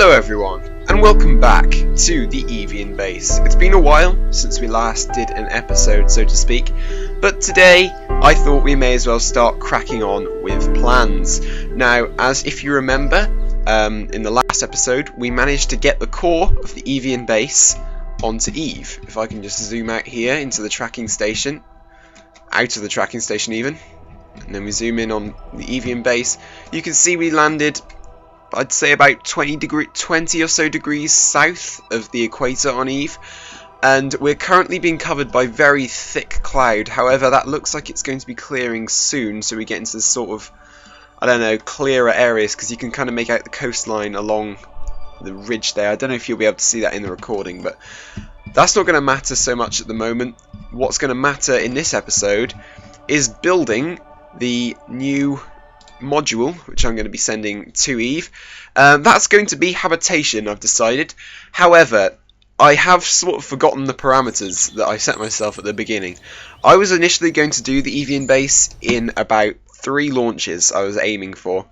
Hello everyone, and welcome back to the Evian Base. It's been a while since we last did an episode, so to speak, but today I thought we may as well start cracking on with plans. Now, as if you remember, in the last episode, we managed to get the core of the Evian Base onto Eve. If I can just zoom out here into the tracking station, out of the tracking station even, and then we zoom in on the Evian Base, you can see we landed, I'd say, about 20 or so degrees south of the equator on Eve, and we're currently being covered by very thick cloud. However, that looks like it's going to be clearing soon, so we get into this sort of, I don't know, clearer areas, because you can kind of make out the coastline along the ridge there. I don't know if you'll be able to see that in the recording, but that's not going to matter so much at the moment. What's going to matter in this episode is building the new module, which I'm going to be sending to Eve. That's going to be habitation, I've decided. However, I have sort of forgotten the parameters that I set myself at the beginning. I was initially going to do the Evian Base in about 3 launches. I was aiming for.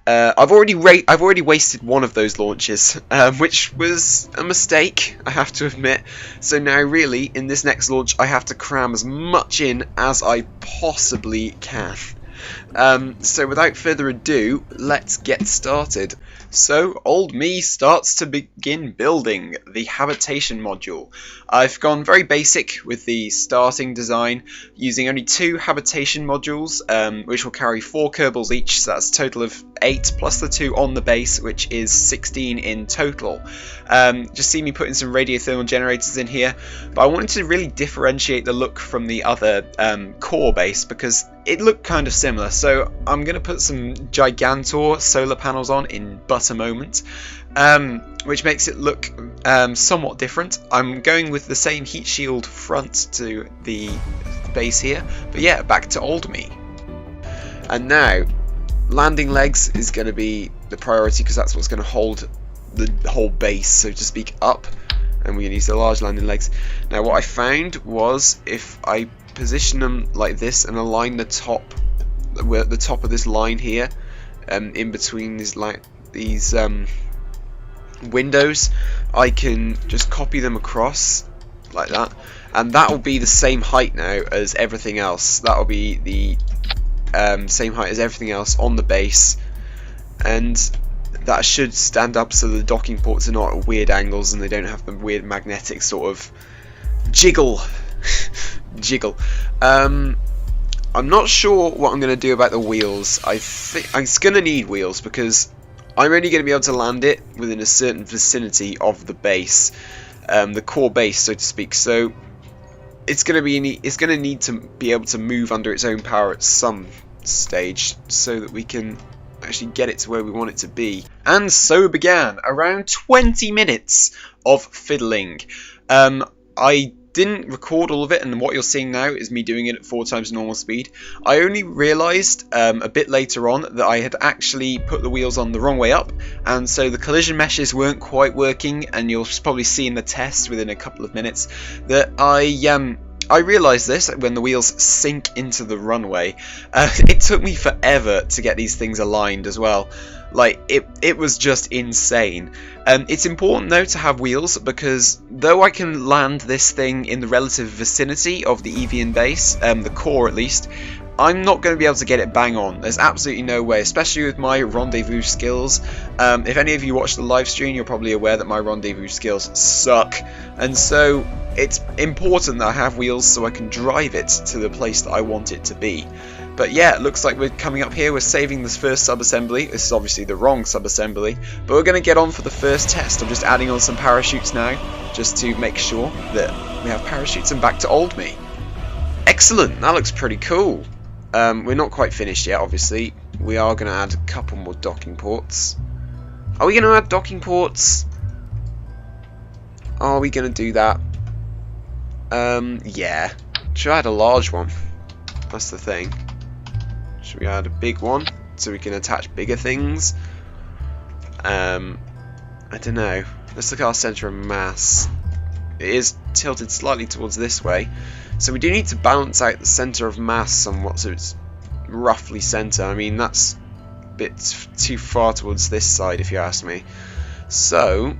I've already wasted one of those launches, which was a mistake, I have to admit. So now, really, in this next launch, I have to cram as much in as I possibly can. So without further ado, let's get started. So old me starts to begin building the habitation module. I've gone very basic with the starting design, using only 2 habitation modules, which will carry 4 Kerbals each, so that's a total of 8 plus the 2 on the base, which is 16 in total. Just see me putting some radiothermal generators in here, but I wanted to really differentiate the look from the other core base, because it looked kind of similar. So I'm going to put some Gigantor solar panels on in but a moment, which makes it look somewhat different. I'm going with the same heat shield front to the base here, but yeah, back to old me. And now, landing legs is going to be the priority, because that's what's going to hold the whole base, so to speak, up, and we're going to use the large landing legs. Now, what I found was if I position them like this and align the top of this line here, in between these windows, I can just copy them across like that, and that will be the same height now as everything else. That will be the same height as everything else on the base, and that should stand up so the docking ports are not at weird angles and they don't have the weird magnetic sort of jiggle. I'm not sure what I'm going to do about the wheels. I think I'm going to need wheels, because I'm only going to be able to land it within a certain vicinity of the base, the core base, so to speak. So it's going to need to be able to move under its own power at some stage, so that we can actually get it to where we want it to be. And so began around 20 minutes of fiddling. I didn't record all of it, and what you're seeing now is me doing it at 4 times normal speed. I only realised a bit later on that I had actually put the wheels on the wrong way up, and so the collision meshes weren't quite working, and you'll probably see in the test within a couple of minutes that I realised this when the wheels sink into the runway. It took me forever to get these things aligned as well. Like, it was just insane. It's important though to have wheels, because though I can land this thing in the relative vicinity of the Evian Base, the core at least, I'm not going to be able to get it bang on. There's absolutely no way, especially with my rendezvous skills. If any of you watch the live stream, you're probably aware that my rendezvous skills suck, and so it's important that I have wheels so I can drive it to the place that I want it to be. But yeah, it looks like we're coming up here. We're saving this first sub-assembly. This is obviously the wrong sub-assembly, but we're going to get on for the first test. I'm just adding on some parachutes now, just to make sure that we have parachutes, and back to old me. Excellent, that looks pretty cool. We're not quite finished yet, obviously. We are going to add a couple more docking ports. Are we going to add docking ports? Are we going to do that? Yeah. Should I add a large one? That's the thing. Should we add a big one so we can attach bigger things? I don't know. Let's look at our centre of mass. It is tilted slightly towards this way, so we do need to balance out the centre of mass somewhat so it's roughly centre. I mean, that's a bit too far towards this side if you ask me. So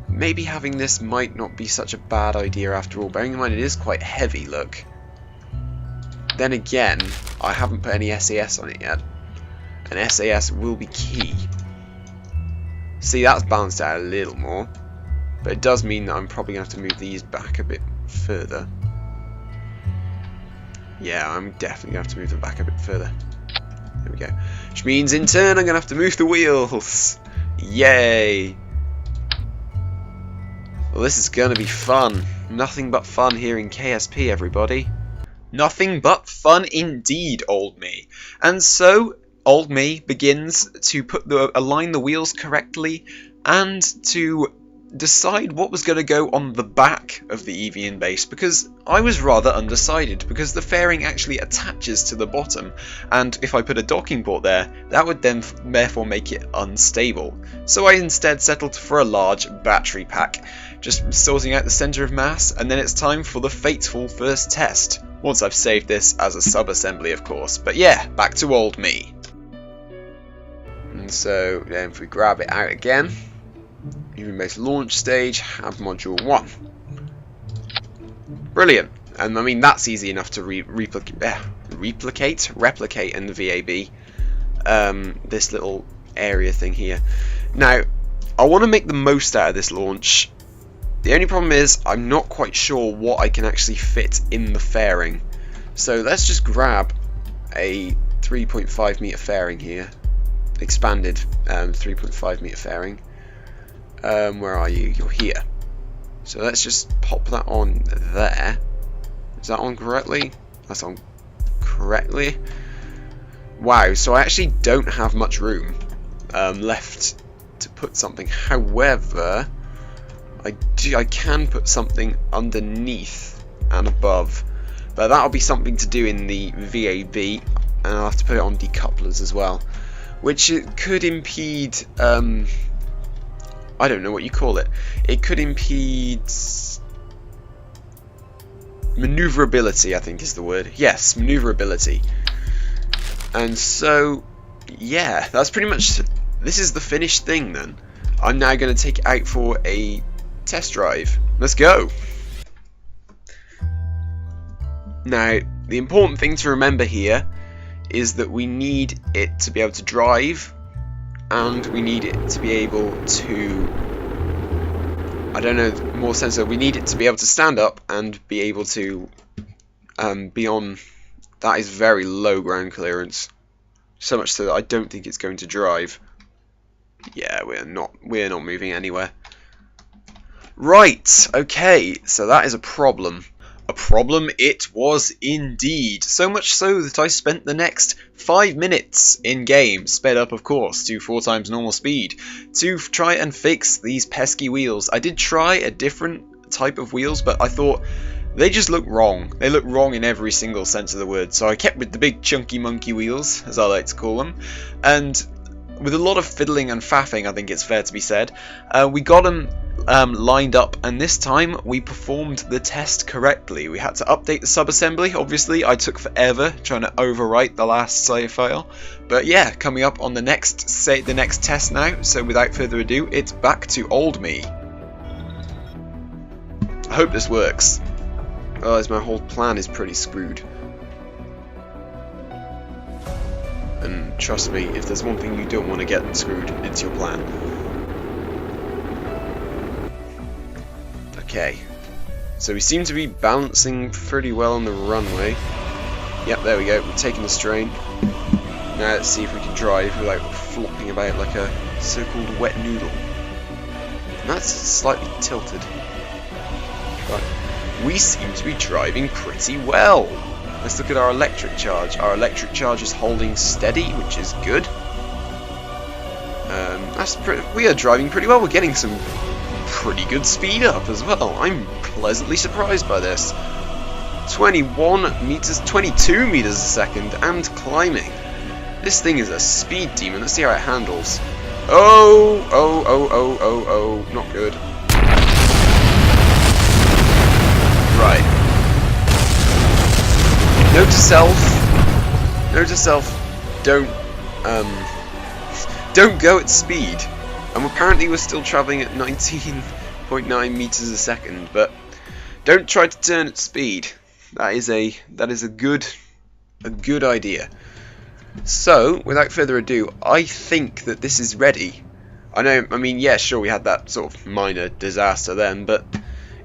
maybe having this might not be such a bad idea after all, bearing in mind it is quite heavy, look. Then again, I haven't put any SAS on it yet, and SAS will be key. See, that's balanced out a little more, but it does mean that I'm probably going to have to move these back a bit further. Yeah, I'm definitely going to have to move them back a bit further. There we go. Which means in turn I'm going to have to move the wheels. Yay! Well, this is going to be fun. Nothing but fun here in KSP, everybody. Nothing but fun indeed, old me. And so, old me begins to align the wheels correctly and to decide what was going to go on the back of the Evian Base, because I was rather undecided, because the fairing actually attaches to the bottom, and if I put a docking port there, that would then therefore make it unstable. So I instead settled for a large battery pack, just sorting out the centre of mass, and then it's time for the fateful first test. Once I've saved this as a sub-assembly, of course. But yeah, back to old me. And so, then if we grab it out again, Evian Base launch stage, HAB module 1. Brilliant. And I mean, that's easy enough to replicate in the VAB. This little area thing here. Now, I want to make the most out of this launch. The only problem is I'm not quite sure what I can actually fit in the fairing. So let's just grab a 3.5 meter fairing here. Expanded 3.5 meter fairing. Where are you? You're here. So let's just pop that on there. Is that on correctly? That's on correctly. Wow, so I actually don't have much room left to put something. However, I can put something underneath and above, but that'll be something to do in the VAB, and I'll have to put it on decouplers as well, which it could impede, I don't know what you call it, it could impede maneuverability, I think is the word. Yes, maneuverability. And so, yeah, that's pretty much, this is the finished thing then. I'm now going to take it out for a test drive. Let's go. Now, the important thing to remember here is that we need it to be able to drive, and we need it to be able to, I don't know, more sense of, we need it to be able to stand up and be able to be on, that is very low ground clearance, so much so that I don't think it's going to drive. Yeah, we're not moving anywhere. Right, okay, so that is a problem. A problem it was indeed. So much so that I spent the next 5 minutes in game, sped up of course to 4 times normal speed, to try and fix these pesky wheels. I did try a different type of wheels, but I thought they just look wrong. They look wrong in every single sense of the word. So I kept with the big chunky monkey wheels, as I like to call them, and with a lot of fiddling and faffing, I think it's fair to be said, we got them lined up, and this time we performed the test correctly. We had to update the sub-assembly. Obviously, I took forever trying to overwrite the last save file, but yeah, coming up on the next test now. So without further ado, it's back to old me. I hope this works. Otherwise, my whole plan is pretty screwed. And trust me, if there's one thing you don't want to get screwed, it's your plan. Okay, so we seem to be balancing pretty well on the runway. Yep, there we go, we're taking the strain. Now let's see if we can drive without flopping about like a so-called wet noodle. And that's slightly tilted. But we seem to be driving pretty well. Let's look at our electric charge. Our electric charge is holding steady, which is good. We are driving pretty well. We're getting some pretty good speed up as well. I'm pleasantly surprised by this. 21 meters, 22 meters a second, and climbing. This thing is a speed demon. Let's see how it handles. Oh, not good. Right. Note to self, don't go at speed. And apparently we're still travelling at 19.9 meters a second, but don't try to turn at speed. That is a good idea. So, without further ado, I think that this is ready. I mean, yeah, sure, we had that sort of minor disaster then, but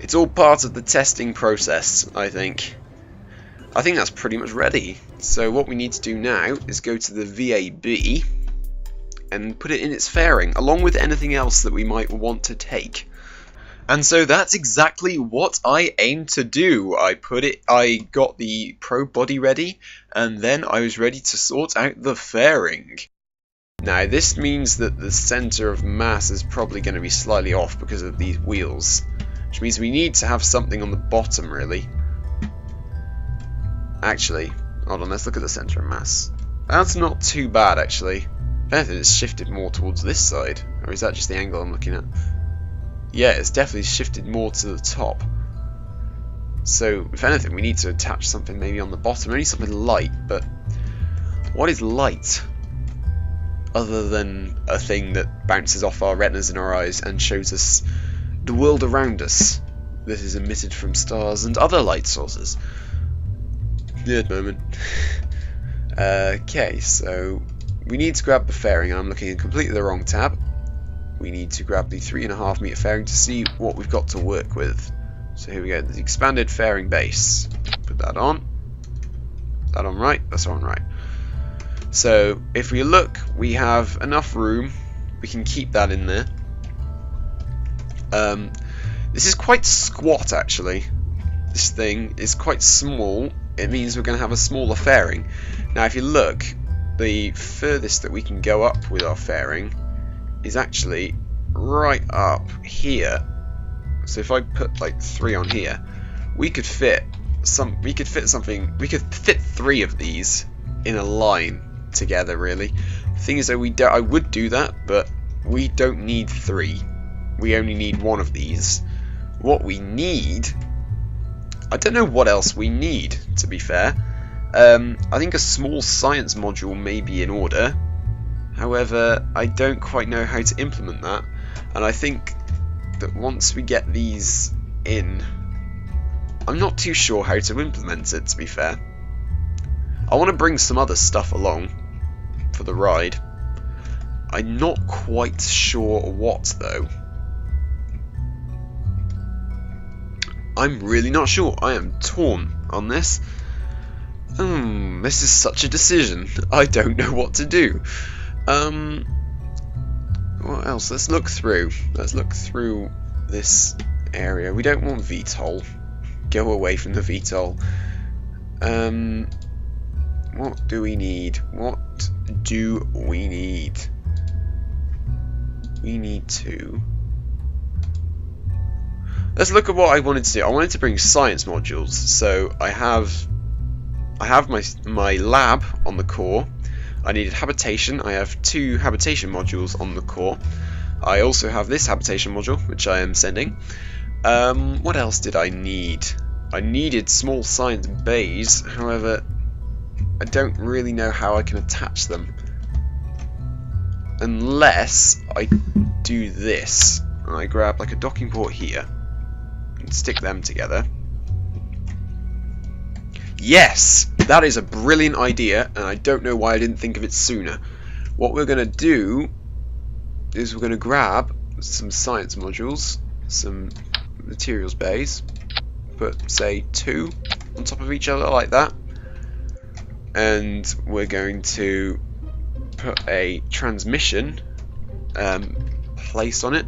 it's all part of the testing process, I think. I think that's pretty much ready. So what we need to do now is go to the VAB and put it in its fairing, along with anything else that we might want to take. And so that's exactly what I aimed to do. I got the probe body ready, and then I was ready to sort out the fairing. Now this means that the center of mass is probably going to be slightly off because of these wheels, which means we need to have something on the bottom really. Actually, hold on, let's look at the center of mass. That's not too bad actually. If anything, it's shifted more towards this side, or is that just the angle I'm looking at? Yeah, it's definitely shifted more to the top. So, if anything, we need to attach something maybe on the bottom, only something light, but what is light? Other than a thing that bounces off our retinas in our eyes and shows us the world around us that is emitted from stars and other light sources. Weird moment. Okay, so we need to grab the fairing. I'm looking at completely the wrong tab. We need to grab the 3.5 meter fairing to see what we've got to work with. So here we go, the expanded fairing base. Put that on. That on right? That's on right. So if we look, we have enough room. We can keep that in there. This is quite squat actually. This thing is quite small. It means we're going to have a smaller fairing. Now if you look, the furthest that we can go up with our fairing is actually right up here. So if I put like 3 on here, we could fit 3 of these in a line together really. The thing is though, I would do that, but we don't need 3. We only need 1 of these. What we need, I don't know what else we need, to be fair. I think a small science module may be in order. However, I don't quite know how to implement that, and I think that once we get these in, I'm not too sure how to implement it, to be fair. I want to bring some other stuff along for the ride. I'm not quite sure what, though. I'm really not sure. I am torn on this. This is such a decision. I don't know what to do. What else? Let's look through. Let's look through this area. We don't want VTOL. Go away from the VTOL. What do we need? What do we need? We need to... Let's look at what I wanted to do. I wanted to bring science modules. So I have my lab on the core. I needed habitation. I have 2 habitation modules on the core. I also have this habitation module, which I am sending. What else did I need? I needed small science bays. However, I don't really know how I can attach them. Unless I do this. And I grab like a docking port here. And stick them together. Yes! That is a brilliant idea, and I don't know why I didn't think of it sooner. What we're going to do is we're going to grab some science modules, some materials bays, put say 2 on top of each other like that, and we're going to put a transmission place on it.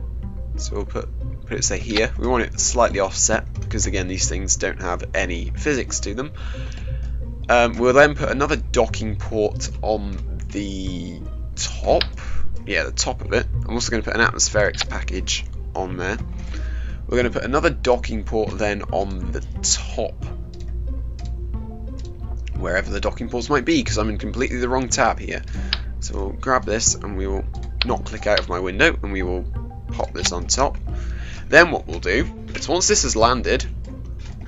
So we'll put it say here. We want it slightly offset because again these things don't have any physics to them. We'll then put another docking port on the top. Yeah, the top of it. I'm also going to put an atmospherics package on there. We're going to put another docking port then on the top. Wherever the docking ports might be, because I'm in completely the wrong tab here. So we'll grab this and we will not click out of my window and we will pop this on top. Then what we'll do is once this has landed,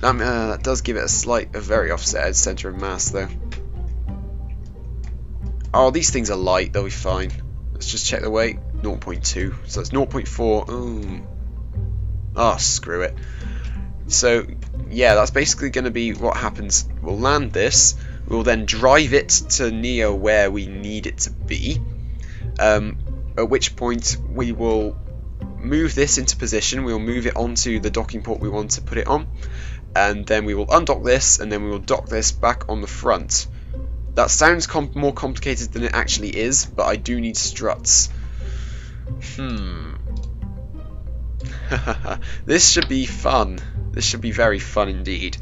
that does give it a very offset center of mass though. Oh, these things are light, they'll be fine. Let's just check the weight. 0.2, so that's 0.4. Oh, screw it. So yeah, that's basically going to be what happens. We'll land this, we'll then drive it to near where we need it to be, at which point we will move this into position, we'll move it onto the docking port we want to put it on, and then we will undock this, and then we will dock this back on the front. That sounds more complicated than it actually is, but I do need struts. This should be fun. This should be very fun indeed.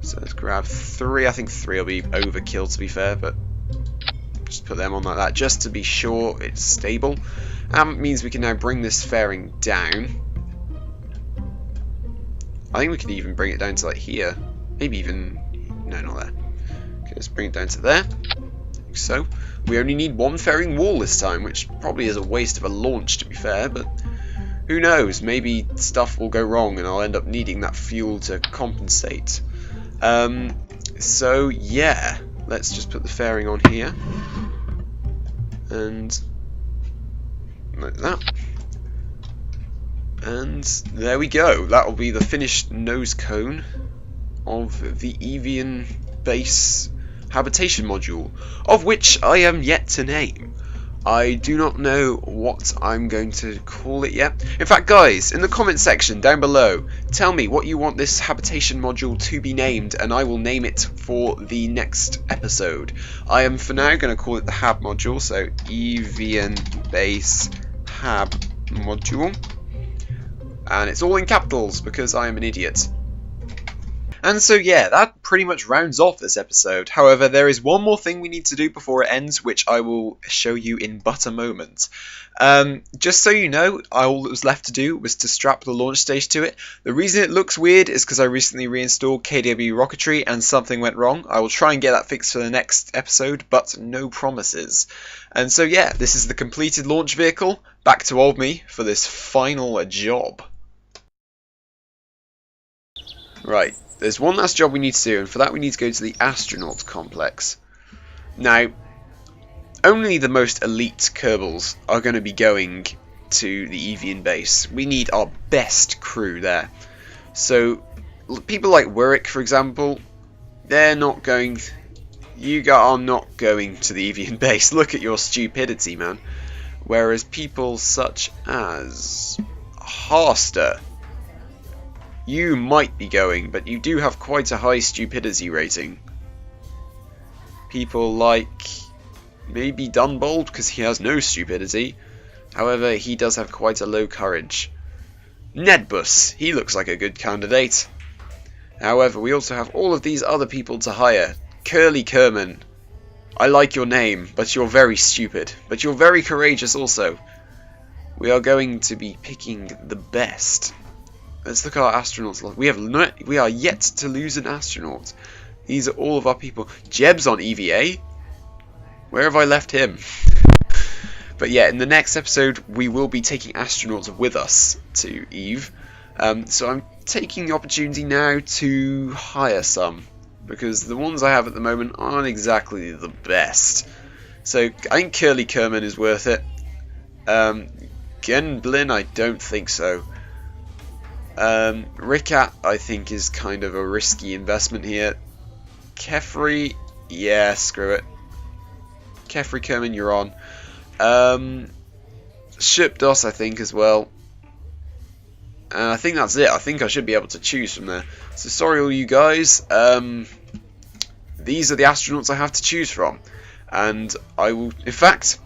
So let's grab 3. I think 3 will be overkill, to be fair, but just put them on like that just to be sure it's stable. That means we can now bring this fairing down. I think we could even bring it down to like here. Maybe even... no, not there. Okay, let's bring it down to there. Like so. We only need 1 fairing wall this time, which probably is a waste of a launch, to be fair, but who knows? Maybe stuff will go wrong and I'll end up needing that fuel to compensate. So yeah, let's just put the fairing on here. And like that. And there we go. That will be the finished nose cone of the Evian Base habitation module, of which I am yet to name. I do not know what I'm going to call it yet. In fact, guys, in the comment section down below, tell me what you want this habitation module to be named, and I will name it for the next episode. I am for now going to call it the HAB module, so Evian Base HAB module. And it's all in capitals because I am an idiot. And so yeah, that pretty much rounds off this episode. However, there is one more thing we need to do before it ends, which I will show you in but a moment. Just so you know, all that was left to do was to strap the launch stage to it. The reason it looks weird is because I recently reinstalled KW Rocketry and something went wrong. I will try and get that fixed for the next episode, but no promises. And so yeah, this is the completed launch vehicle. Back to old me for this final job. Right. There's one last job we need to do, and for that we need to go to the astronaut complex. Now, only the most elite Kerbals are going to be going to the Evian base. We need our best crew there. So, people like Warwick, for example, they're not going... You are not going to the Evian base. Look at your stupidity, man. Whereas people such as Harster, you might be going, but you do have quite a high stupidity rating. People like maybe Dunbold, because he has no stupidity. However, he does have quite a low courage. Nedbus, he looks like a good candidate. However, we also have all of these other people to hire. Curly Kerman, I like your name, but you're very stupid. But you're very courageous also. We are going to be picking the best. Let's look at our astronauts. We are yet to lose an astronaut. These are all of our people. Jeb's on EVA. Where have I left him? But yeah, in the next episode, we will be taking astronauts with us to Eve. So I'm taking the opportunity now to hire some, because the ones I have at the moment aren't exactly the best. So I think Curly Kerman is worth it. Genblin, I don't think so. Rickat, I think, is kind of a risky investment here. Kefri, yeah, screw it. Kefri Kerman, you're on. Shipdos, I think, as well. And I think that's it. I think I should be able to choose from there. So sorry all you guys. These are the astronauts I have to choose from. And I will, in fact,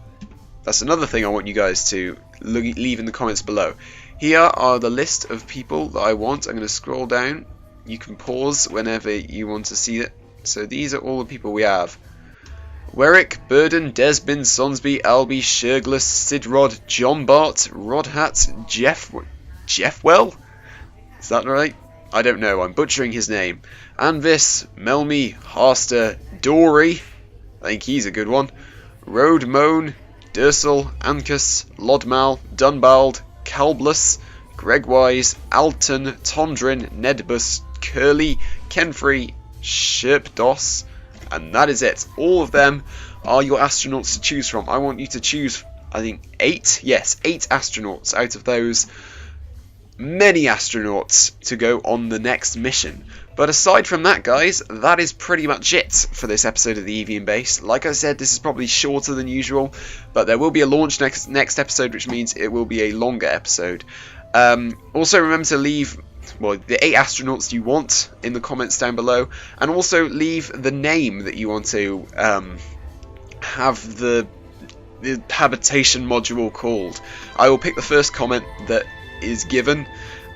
that's another thing I want you guys to leave in the comments below. Here are the list of people that I want. I'm going to scroll down. You can pause whenever you want to see it. So these are all the people we have. Werrick, Burden, Desbin, Sonsby, Albie, Sherglas, Sidrod, John Bart, Rodhat, Jeffwell? Is that right? I don't know. I'm butchering his name. Anvis, Melmy, Harster, Dory. I think he's a good one. Road Moan, Dursel, Ancus, Lodmal, Dunbald, Calblus, Gregwise, Alton, Tondrin, Nedbus, Curly, Kenfrey, Shirpdos, and that is it. All of them are your astronauts to choose from. I want you to choose I think 8? Yes, 8 astronauts out of those many astronauts to go on the next mission. But aside from that, guys, that is pretty much it for this episode of the Evian Base. Like I said, this is probably shorter than usual, but there will be a launch next episode, which means it will be a longer episode. Also, remember to leave the 8 astronauts you want in the comments down below, and also leave the name that you want to have the habitation module called. I will pick the first comment that is given.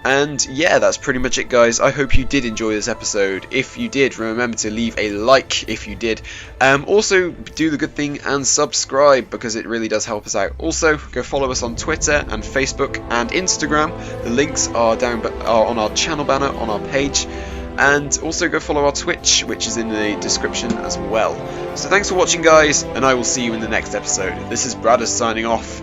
And yeah, that's pretty much it, guys. I hope you did enjoy this episode. If you did, remember to leave a like if you did. Also, do the good thing and subscribe, because it really does help us out. Also, go follow us on Twitter and Facebook and Instagram. The links are on our channel banner on our page. And also go follow our Twitch, which is in the description as well. So thanks for watching, guys, and I will see you in the next episode. This is Brad signing off.